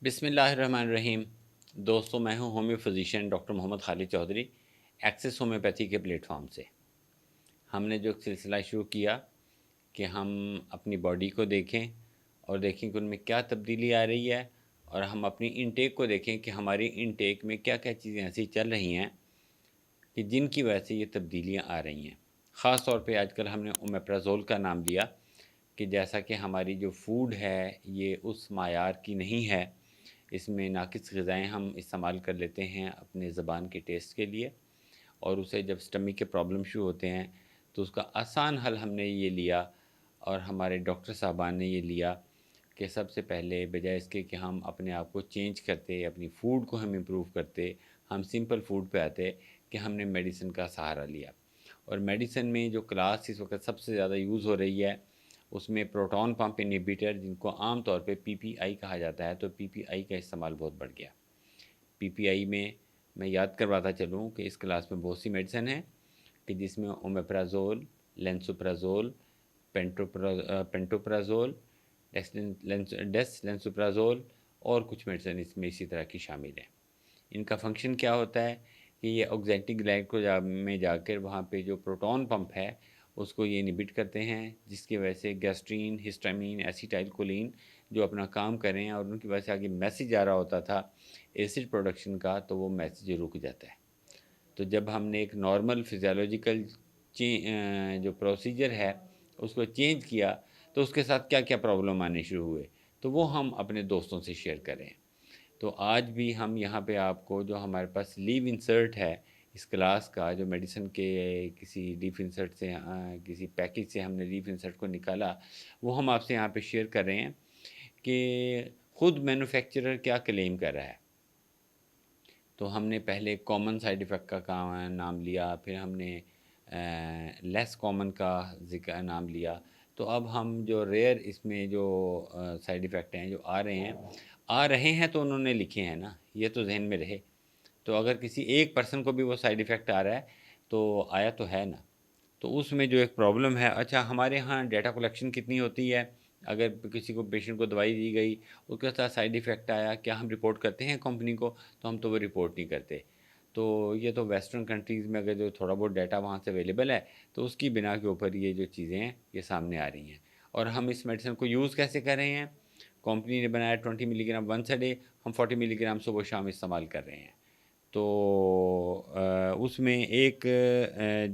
بسم اللہ الرحمن الرحیم۔ دوستوں، میں ہوں ہومیو فزیشین ڈاکٹر محمد خالد چودھری، ایکسس ہومیوپیتھی کے پلیٹ فارم سے۔ ہم نے جو سلسلہ شروع کیا کہ ہم اپنی باڈی کو دیکھیں اور دیکھیں کہ ان میں کیا تبدیلی آ رہی ہے، اور ہم اپنی انٹیک کو دیکھیں کہ ہماری انٹیک میں کیا کیا چیزیں ایسی چل رہی ہیں کہ جن کی وجہ سے یہ تبدیلیاں آ رہی ہیں۔ خاص طور پہ آج کل ہم نے اومیپرازول کا نام لیا کہ جیسا کہ ہماری جو فوڈ ہے یہ اس معیار کی نہیں ہے، اس میں ناقص غذائیں ہم استعمال کر لیتے ہیں اپنے زبان کے ٹیسٹ کے لیے، اور اسے جب اسٹمک کے پرابلم شروع ہوتے ہیں تو اس کا آسان حل ہم نے یہ لیا، اور ہمارے ڈاکٹر صاحبان نے یہ لیا کہ سب سے پہلے بجائے اس کے کہ ہم اپنے آپ کو چینج کرتے، اپنی فوڈ کو ہم امپروو کرتے، ہم سمپل فوڈ پہ آتے کہ ہم نے میڈیسن کا سہارا لیا۔ اور میڈیسن میں جو کلاس اس وقت سب سے زیادہ یوز ہو رہی ہے اس میں پروٹون پمپ انہیبیٹر، جن کو عام طور پہ پی پی آئی کہا جاتا ہے، تو پی پی آئی کا استعمال بہت بڑھ گیا۔ پی پی آئی میں یاد کرواتا چلوں کہ اس کلاس میں بہت سی میڈیسن ہیں کہ جس میں اومیپرازول، لینسوپرازول، پینٹوپرازول، ڈیس لینسوپرازول اور کچھ میڈیسن اس میں اسی طرح کی شامل ہیں۔ ان کا فنکشن کیا ہوتا ہے کہ یہ آکزینٹک گلینڈ کو میں جا کر وہاں پہ جو پروٹون پمپ ہے اس کو یہ انہبٹ کرتے ہیں، جس کی وجہ سے گیسٹرین، ہسٹامین، ایسیٹائل کولین جو اپنا کام کر رہے ہیں، اور ان کی وجہ سے آگے میسیج آ رہا ہوتا تھا ایسڈ پروڈکشن کا، تو وہ میسیج رک جاتا ہے۔ تو جب ہم نے ایک نارمل فزیولوجیکل جو پروسیجر ہے اس کو چینج کیا تو اس کے ساتھ کیا کیا پرابلم آنے شروع ہوئے، تو وہ ہم اپنے دوستوں سے شیئر کریں۔ تو آج بھی ہم یہاں پہ آپ کو جو ہمارے پاس لیو انسرٹ ہے اس کلاس کا، جو میڈیسن کے کسی لیو انسرٹ سے کسی پیکج سے ہم نے لیو انسرٹ کو نکالا، وہ ہم آپ سے یہاں پہ شیئر کر رہے ہیں کہ خود مینوفیکچرر کیا کلیم کر رہا ہے۔ تو ہم نے پہلے کامن سائیڈ ایفیکٹ کا نام لیا، پھر ہم نے لیس کامن کا ذکر نام لیا، تو اب ہم جو ریئر اس میں جو سائیڈ ایفیکٹ ہیں جو آ رہے ہیں تو انہوں نے لکھے ہیں نا، یہ تو ذہن میں رہے۔ تو اگر کسی ایک پرسن کو بھی وہ سائیڈ ایفیکٹ آ رہا ہے تو آیا تو ہے نا۔ تو اس میں جو ایک پرابلم ہے، اچھا ہمارے ہاں ڈیٹا کلیکشن کتنی ہوتی ہے؟ اگر کسی کو پیشنٹ کو دوائی دی گئی، اس کے ساتھ سائیڈ ایفیکٹ آیا، کیا ہم رپورٹ کرتے ہیں کمپنی کو؟ تو ہم تو وہ رپورٹ نہیں کرتے۔ تو یہ تو ویسٹرن کنٹریز میں اگر جو تھوڑا بہت ڈیٹا وہاں سے اویلیبل ہے تو اس کی بنا کے اوپر یہ جو چیزیں ہیں یہ سامنے آ رہی ہیں۔ اور ہم اس میڈیسن کو یوز کیسے کر رہے ہیں؟ کمپنی نے بنایا 20 ملی گرام ونس اے ڈے، ہم 40 ملی گرام صبح و شام استعمال کر رہے ہیں۔ تو اس میں ایک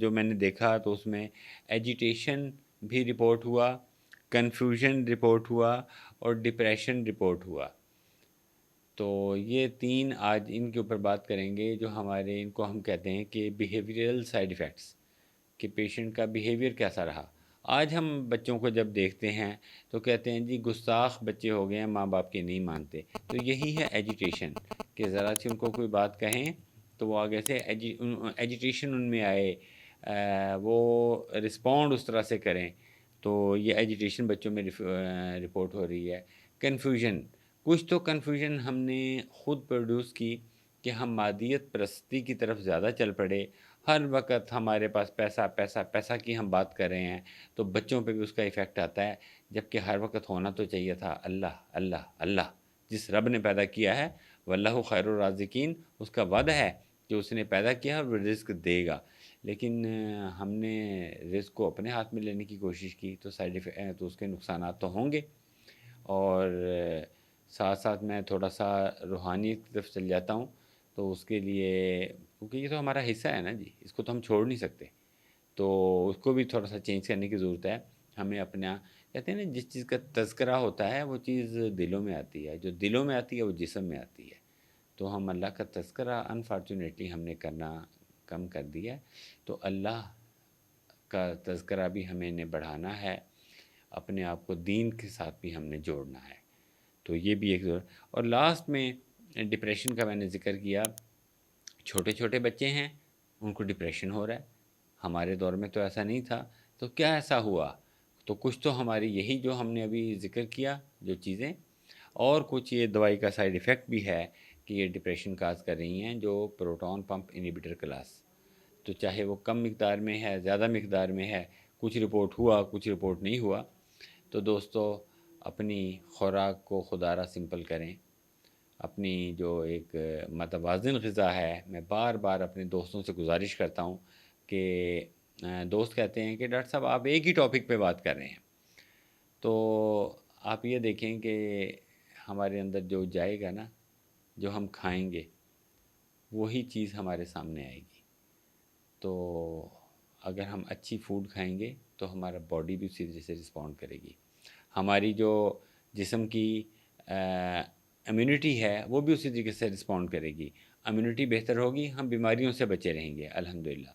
جو میں نے دیکھا تو اس میں ایجیٹیشن بھی رپورٹ ہوا، کنفیوژن رپورٹ ہوا اور ڈپریشن رپورٹ ہوا۔ تو یہ تین آج ان کے اوپر بات کریں گے، جو ہمارے ان کو ہم کہتے ہیں کہ بیہیویئرل سائیڈ ایفیکٹس، کہ پیشنٹ کا بیہیویئر کیسا رہا۔ آج ہم بچوں کو جب دیکھتے ہیں تو کہتے ہیں جی گستاخ بچے ہو گئے ہیں، ماں باپ کے نہیں مانتے۔ تو یہی ہے ایجیٹیشن، کہ ذرا سی ان کو کوئی بات کہیں تو وہ آگے سے ایجیٹیشن ان میں آئے، وہ رسپونڈ اس طرح سے کریں، تو یہ ایجیٹیشن بچوں میں رپورٹ ہو رہی ہے۔ کنفیوژن، کچھ تو کنفیوژن ہم نے خود پروڈیوس کی کہ ہم مادیت پرستی کی طرف زیادہ چل پڑے، ہر وقت ہمارے پاس پیسہ پیسہ پیسہ کی ہم بات کر رہے ہیں، تو بچوں پہ بھی اس کا ایفیکٹ آتا ہے، جبکہ ہر وقت ہونا تو چاہیے تھا اللہ اللہ اللہ، جس رب نے پیدا کیا ہے، واللہ خیر الرازقین، اس کا وعدہ ہے کہ اس نے پیدا کیا اور وہ رزق دے گا۔ لیکن ہم نے رزق کو اپنے ہاتھ میں لینے کی کوشش کی تو تو اس کے نقصانات تو ہوں گے۔ اور ساتھ ساتھ میں تھوڑا سا روحانیت کی طرف چل جاتا ہوں، تو اس کے لیے کیونکہ یہ تو ہمارا حصہ ہے نا جی، اس کو تو ہم چھوڑ نہیں سکتے، تو اس کو بھی تھوڑا سا چینج کرنے کی ضرورت ہے۔ ہمیں اپنا کہتے ہیں نا، جس چیز کا تذکرہ ہوتا ہے وہ چیز دلوں میں آتی ہے، جو دلوں میں آتی ہے وہ جسم میں آتی ہے۔ تو ہم اللہ کا تذکرہ انفارچونیٹلی ہم نے کرنا کم کر دیا ہے، تو اللہ کا تذکرہ بھی ہمیں نے بڑھانا ہے، اپنے آپ کو دین کے ساتھ بھی ہم نے جوڑنا ہے۔ تو یہ بھی ایک اور لاسٹ میں ڈپریشن کا میں نے ذکر کیا۔ چھوٹے چھوٹے بچے ہیں، ان کو ڈپریشن ہو رہا ہے، ہمارے دور میں تو ایسا نہیں تھا، تو کیا ایسا ہوا؟ تو کچھ تو ہماری یہی جو ہم نے ابھی ذکر کیا جو چیزیں، اور کچھ یہ دوائی کا سائیڈ ایفیکٹ بھی ہے کہ یہ ڈپریشن کاز کر رہی ہیں، جو پروٹون پمپ انہیبیٹر کلاس، تو چاہے وہ کم مقدار میں ہے زیادہ مقدار میں ہے، کچھ رپورٹ ہوا کچھ رپورٹ نہیں ہوا۔ تو دوستو، اپنی خوراک کو خدا را سمپل کریں، اپنی جو ایک متوازن غذا ہے، میں بار بار اپنے دوستوں سے گزارش کرتا ہوں کہ دوست کہتے ہیں کہ ڈاکٹر صاحب آپ ایک ہی ٹاپک پہ بات کر رہے ہیں، تو آپ یہ دیکھیں کہ ہمارے اندر جو جائے گا نا، جو ہم کھائیں گے وہی چیز ہمارے سامنے آئے گی۔ تو اگر ہم اچھی فوڈ کھائیں گے تو ہمارا باڈی بھی اسی طرح سے رسپونڈ کرے گی، ہماری جو جسم کی امیونٹی ہے وہ بھی اسی طریقے سے رسپونڈ کرے گی، امیونٹی بہتر ہوگی، ہم بیماریوں سے بچے رہیں گے الحمدللہ۔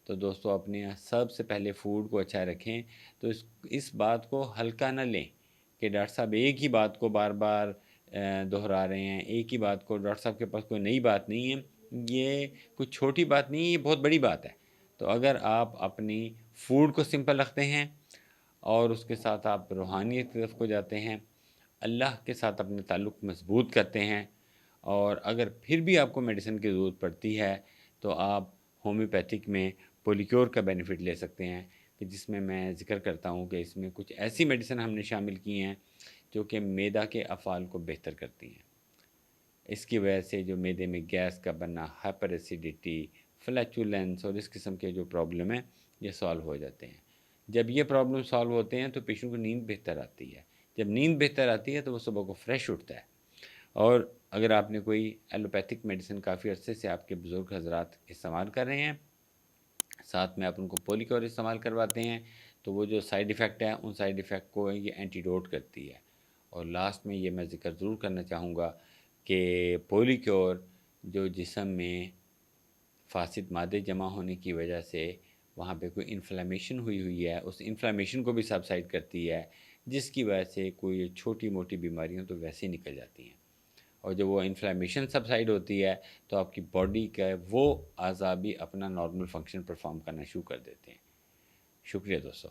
تو دوستو اپنے سب سے پہلے فوڈ کو اچھا رکھیں، تو اس بات کو ہلکا نہ لیں کہ ڈاکٹر صاحب ایک ہی بات کو بار بار دہرا رہے ہیں، ایک ہی بات کو، ڈاکٹر صاحب کے پاس کوئی نئی بات نہیں ہے، یہ کچھ چھوٹی بات نہیں ہے، یہ بہت بڑی بات ہے۔ تو اگر آپ اپنی فوڈ کو سمپل رکھتے ہیں اور اس کے ساتھ آپ روحانیت کی طرف کو جاتے ہیں، اللہ کے ساتھ اپنے تعلق مضبوط کرتے ہیں، اور اگر پھر بھی آپ کو میڈیسن کی ضرورت پڑتی ہے تو آپ ہومیوپیتھک میں پولیکیور کا بینیفٹ لے سکتے ہیں، کہ جس میں میں ذکر کرتا ہوں کہ اس میں کچھ ایسی میڈیسن ہم نے شامل کی ہیں جو کہ معدہ کے افعال کو بہتر کرتی ہیں۔ اس کی وجہ سے جو معدے میں گیس کا بننا، ہائپر ایسیڈیٹی، فلیچولینس اور اس قسم کے جو پرابلم ہیں یہ سالو ہو جاتے ہیں۔ جب یہ پرابلم سالو ہوتے ہیں تو پیشنٹ کو نیند بہتر آتی ہے، جب نیند بہتر آتی ہے تو وہ صبح کو فریش اٹھتا ہے۔ اور اگر آپ نے کوئی ایلوپیتھک میڈیسن کافی عرصے سے آپ کے بزرگ حضرات استعمال کر رہے ہیں، ساتھ میں آپ ان کو پولیکیور استعمال کرواتے ہیں، تو وہ جو سائیڈ ایفیکٹ ہیں ان سائیڈ ایفیکٹ کو یہ اینٹیڈوٹ کرتی ہے۔ اور لاسٹ میں یہ میں ذکر ضرور کرنا چاہوں گا کہ پولیکیور جو جسم میں فاسد مادے جمع ہونے کی وجہ سے وہاں پہ کوئی انفلیمیشن ہوئی ہے، اس انفلیمیشن کو بھی سبسائڈ کرتی ہے، جس کی وجہ سے کوئی چھوٹی موٹی بیماریاں تو ویسے ہی نکل جاتی ہیں۔ اور جب وہ انفلیمیشن سبسائڈ ہوتی ہے تو آپ کی باڈی کا وہ اعضاء بھی اپنا نارمل فنکشن پرفارم کرنا شروع کر دیتے ہیں۔ شکریہ دوستو۔